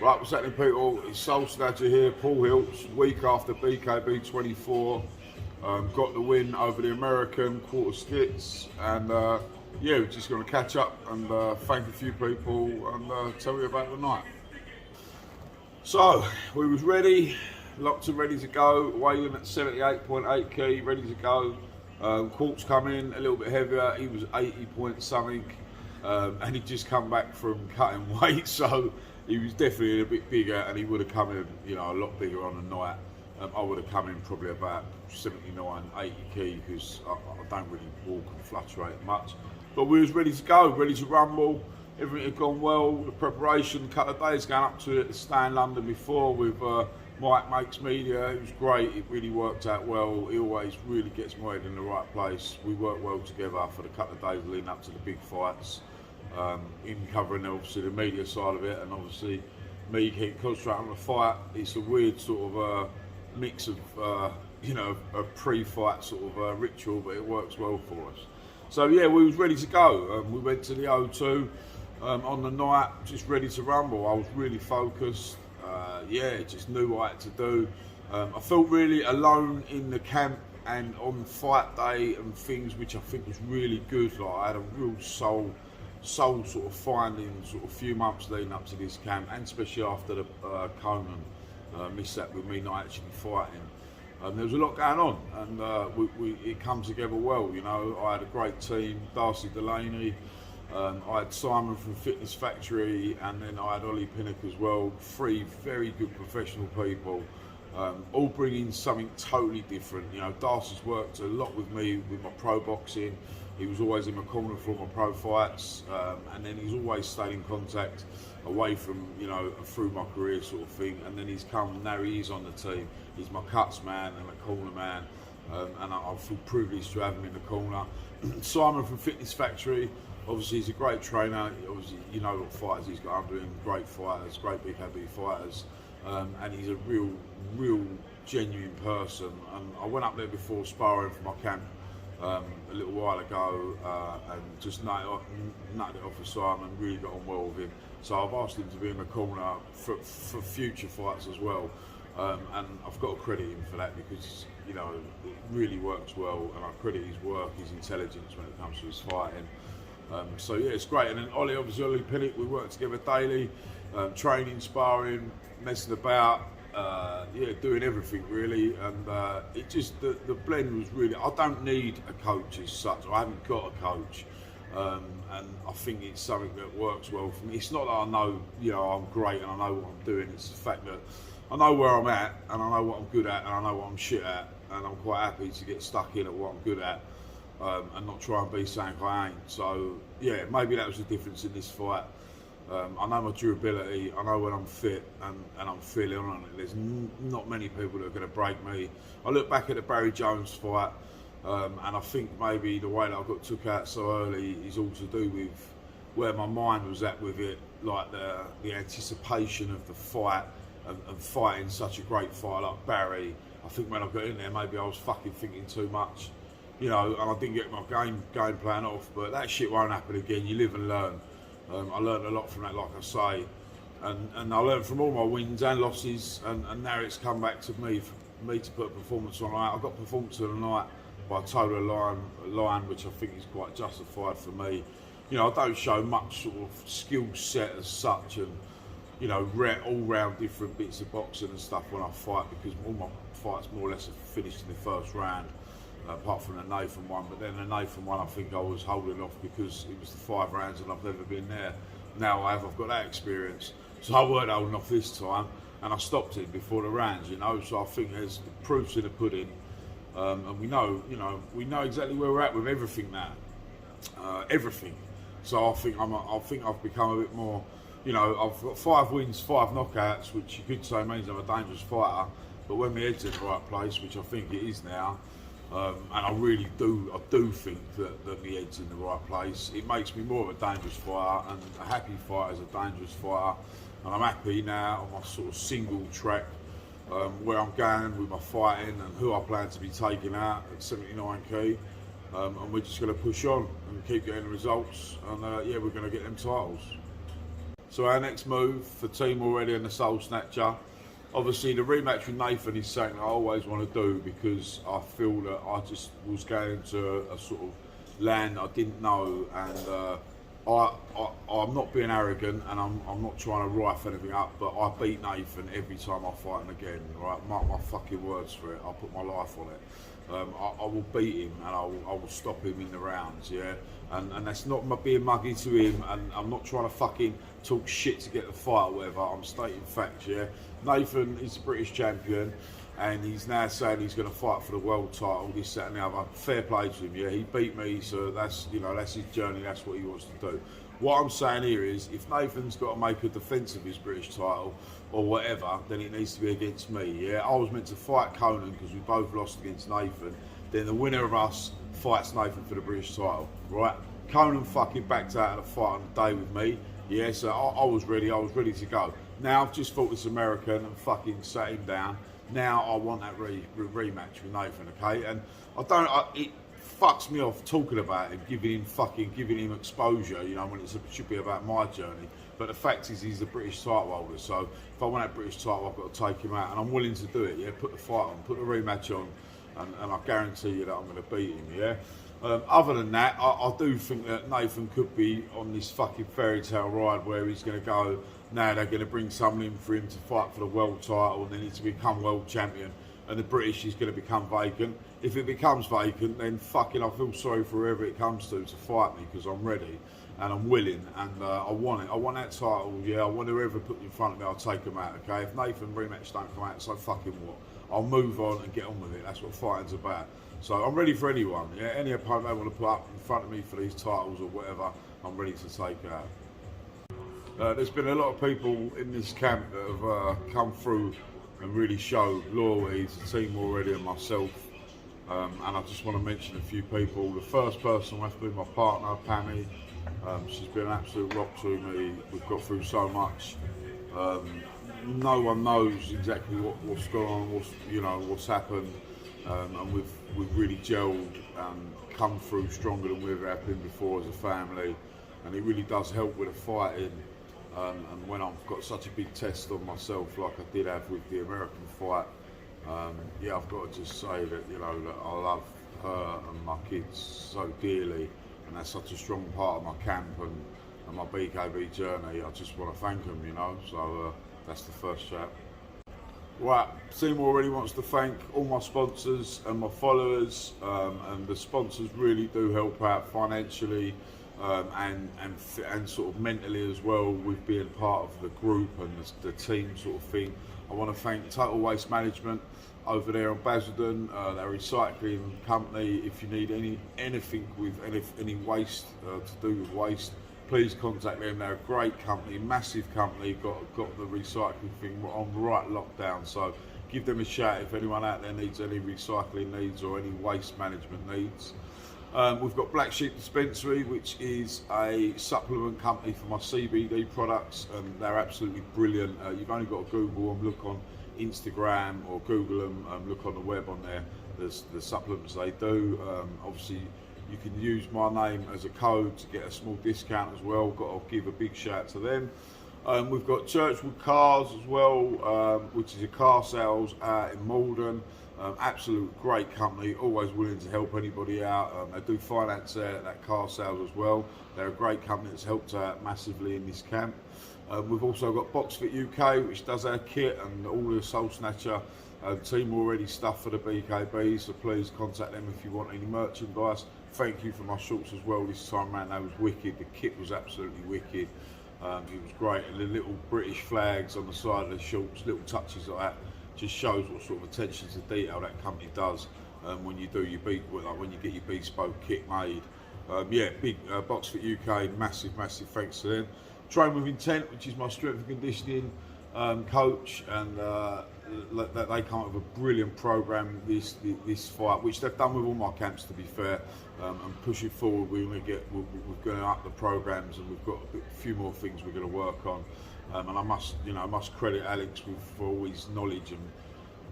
Right, what's happening, people? It's Soul Snatcher here, Paul Hilz, week after BKB24. Got the win over the American Quartus Stitt, and yeah, we're just going to catch up and thank a few people and tell you about the night. So, we was ready, locked and ready to go, weighing at 78.8 kg, ready to go. Quartz come in a little bit heavier, he was 80 point something, and he'd just come back from cutting weight, so he was definitely a bit bigger, and he would have come in, you know, a lot bigger on the night. I would have come in probably about 79, 80 kg, because I don't really walk and fluctuate much. But we was ready to go, ready to rumble. Everything had gone well. The preparation, a couple of days going up to it, to stay in London before with Mike Makes Media. It was great. It really worked out well. He always really gets my head in the right place. We worked well together for the couple of days leading up to the big fights. In covering obviously the media side of it, and obviously me keep concentrating on the fight. It's a weird sort of mix of you know, a pre-fight sort of ritual, but it works well for us. So yeah, we was ready to go. We went to the O2 on the night, just ready to rumble. I was really focused. Yeah, just knew what I had to do. I felt really alone in the camp and on fight day and things, which I think was really good. Like, I had a real soul sort of finding sort of few months leading up to this camp, and especially after the Conan mishap with me not actually fighting. There was a lot going on, and it come together well. You know, I had a great team, Darcy Delaney, I had Simon from Fitness Factory, and then I had Ollie Pinnock as well. Three very good professional people, all bringing something totally different. You know, Darcy's worked a lot with me with my pro boxing. He was always in my corner for my pro fights, and then he's always stayed in contact away from, you know, through my career sort of thing. And then he's come, now he is on the team. He's my cuts man and my corner man, and I feel privileged to have him in the corner. Simon from Fitness Factory, obviously he's a great trainer. Obviously, you know what fighters he's got under him, great fighters, great BKB fighters, and he's a real genuine person. And I went up there before sparring for my camp a little while ago, and just nutted it off with Simon, really got on well with him. So I've asked him to be in the corner for future fights as well, and I've got to credit him for that, because, you know, it really works well, and I credit his work, his intelligence when it comes to his fighting. So yeah, it's great. And then Ollie Pinnock, we work together daily, training, sparring, messing about, yeah, doing everything really. And it just, the blend was really, I don't need a coach as such. I haven't got a coach, and I think it's something that works well for me. It's not that I know, you know, I'm great and I know what I'm doing. It's the fact that I know where I'm at, and I know what I'm good at, and I know what I'm shit at, and I'm quite happy to get stuck in at what I'm good at, and not try and be something I ain't. So yeah, maybe that was the difference in this fight. I know my durability, I know when I'm fit, and I'm feeling on it. There's not many people that are going to break me. I look back at the Barry Jones fight, and I think maybe the way that I got took out so early is all to do with where my mind was at with it, like the anticipation of the fight, and fighting such a great fight like Barry. I think when I got in there, maybe I was fucking thinking too much, you know, and I didn't get my game plan off. But that shit won't happen again. You live and learn. I learned a lot from that, like I say, and I learned from all my wins and losses, and now it's come back to me, for me to put a performance on. I got performance of the night by a total line, which I think is quite justified for me. You know, I don't show much sort of skill set as such, and, you know, all round different bits of boxing and stuff when I fight, because all my fights more or less are finished in the first round, apart from the Nathan one. But then the Nathan one, I think I was holding off because it was the 5 rounds and I've never been there. Now I've got that experience, so I weren't holding off this time, and I stopped it before the rounds, you know. So I think there's the proofs in the pudding, and we know exactly where we're at with everything now, everything. So I think I've become a bit more, you know, I've got 5 wins, 5 knockouts, which you could say means I'm a dangerous fighter. But when my head's in the right place, which I think it is now, and I really do think that my head's in the right place, it makes me more of a dangerous fighter, and a happy fighter is a dangerous fighter. And I'm happy now on my sort of single track, where I'm going with my fighting and who I plan to be taking out at 79 kg. And we're just going to push on and keep getting the results, and yeah, we're going to get them titles. So our next move for Team Already and the Soul Snatcher, obviously the rematch with Nathan is something I always want to do because I feel that I just was going to a sort of land I didn't know, and I'm not being arrogant, and I'm not trying to rife anything up, but I beat Nathan every time I fight him again, right? Mark my fucking words for it. I'll put my life on it. I will beat him, and I will stop him in the rounds, yeah? And that's not being muggy to him, and I'm not trying to fucking talk shit to get the fight or whatever. I'm stating facts, yeah? Nathan is the British champion, and he's now saying he's going to fight for the world title, this, that and the other. Fair play to him, yeah? He beat me, so that's, you know, that's his journey, that's what he wants to do. What I'm saying here is, if Nathan's got to make a defence of his British title, or whatever, then it needs to be against me, yeah? I was meant to fight Conan because we both lost against Nathan. Then the winner of us fights Nathan for the British title, right? Conan fucking backed out of the fight on the day with me, yeah? So I was ready to go. Now I've just fought this American and fucking sat him down. Now I want that rematch with Nathan, okay? And it fucks me off talking about him, giving him exposure, you know, when it should be about my journey. But the fact is, he's a British title holder, so if I want that British title, I've got to take him out, and I'm willing to do it, yeah? Put the fight on, put the rematch on, and I guarantee you that I'm going to beat him, yeah? Other than that, I do think that Nathan could be on this fucking fairy tale ride where he's going to go, now they're going to bring someone in for him to fight for the world title, and then he's to become world champion, and the British is going to become vacant. If it becomes vacant, then fucking I feel sorry for whoever it comes to fight me, because I'm ready and I'm willing, and I want it. I want that title, yeah. I want whoever put in front of me, I'll take them out, okay? If Nathan rematch don't come out, so fucking what? I'll move on and get on with it. That's what fighting's about. So I'm ready for anyone, yeah? Any opponent they want to put up in front of me for these titles or whatever, I'm ready to take out. There's been a lot of people in this camp that have come through and really showed loyalty to the team already and myself. And I just want to mention a few people. The first person will have to be my partner, Pammy. She's been an absolute rock to me. We've got through so much. No one knows exactly what's gone on, what's happened. And we've really gelled and come through stronger than we've ever been before as a family. And it really does help with the fighting. And when I've got such a big test on myself, like I did have with the American fight, yeah, I've got to just say that, you know, that I love her and my kids so dearly, and that's such a strong part of my camp and my BKB journey. I just want to thank them, you know, so that's the first chat. Right, team already wants to thank all my sponsors and my followers, and the sponsors really do help out financially, and sort of mentally as well, with being part of the group and the team sort of thing. I want to thank Total Waste Management over there on Basildon, their recycling company. If you need anything with any waste to do with waste, please contact them. They're a great company, massive company, got the recycling thing on right lockdown. So give them a shout if anyone out there needs any recycling needs or any waste management needs. We've got Black Sheep Dispensary, which is a supplement company for my CBD products, and they're absolutely brilliant. You've only got to Google them, look on Instagram, or Google them, look on the web on there. There's the supplements they do. Obviously, you can use my name as a code to get a small discount as well. Got to give a big shout to them. We've got Churchwood Cars as well, which is a car sales out in Malden. Absolute great company, always willing to help anybody out. They do finance there at that car sales as well. They're a great company that's helped out massively in this camp. We've also got BoxFit UK, which does our kit and all the Soul Snatcher team already stuff for the BKB, so please contact them if you want any merchandise. Thank you for my shorts as well this time around. They was wicked. The kit was absolutely wicked. It was great, and the little British flags on the side of the shorts, little touches like that, just shows what sort of attention to detail that company does when you do your when you get your bespoke kit made. Yeah, big BoxFit UK, massive thanks to them. Train with Intent, which is my strength and conditioning coach, and they come up with a brilliant program this fight, which they've done with all my camps, to be fair, and push it forward. We're going to up the programs, and we've got a few more things we're going to work on. And I must credit Alex for all his knowledge and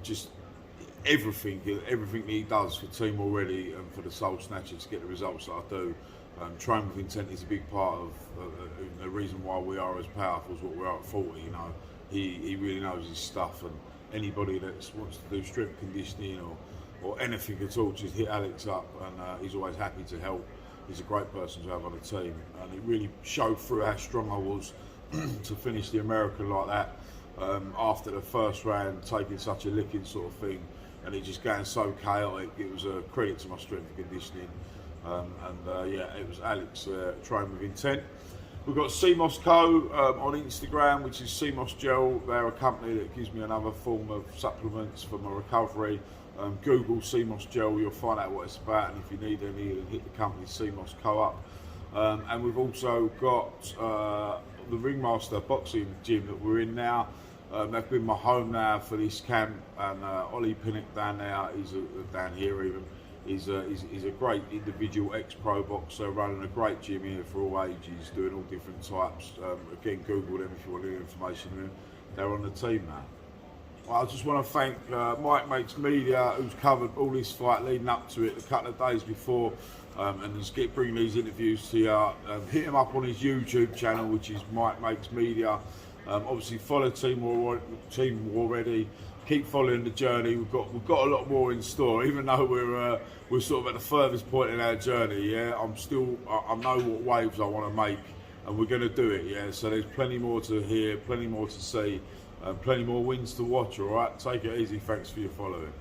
just everything that he does for team already and for the Soul Snatchers to get the results that I do. Train with intent is a big part of the reason why we are as powerful as what we are at 40. You know, he really knows his stuff, and anybody that wants to do strength conditioning or anything at all, just hit Alex up, and he's always happy to help. He's a great person to have on the team, and it really showed through how strong I was to finish the American like that, after the first round, taking such a licking sort of thing, and it just going so chaotic. It was a credit to my strength and conditioning, yeah, it was Alex, Train with Intent. We've got CMOS Co on Instagram, which is CMOS Gel. They're a company that gives me another form of supplements for my recovery. Google CMOS Gel, you'll find out what it's about, and if you need any, hit the company CMOS Co up. And we've also got the Ringmaster boxing gym that we're in now. They've been my home now for this camp, and Ollie Pinnock down there, down here even, he's a great individual ex-pro boxer running a great gym here for all ages, doing all different types. Again, Google them if you want any information. They're on the team now. I just want to thank Mike Makes Media, who's covered all this fight leading up to it a couple of days before, and just bringing these interviews to you. Hit him up on his YouTube channel, which is Mike Makes Media. Obviously, follow Team War already. Keep following the journey. We've got a lot more in store, even though we're sort of at the furthest point in our journey. Yeah, I know what waves I want to make, and we're going to do it. Yeah, so there's plenty more to hear, plenty more to see. Plenty more wins to watch, all right? Take it easy. Thanks for your following.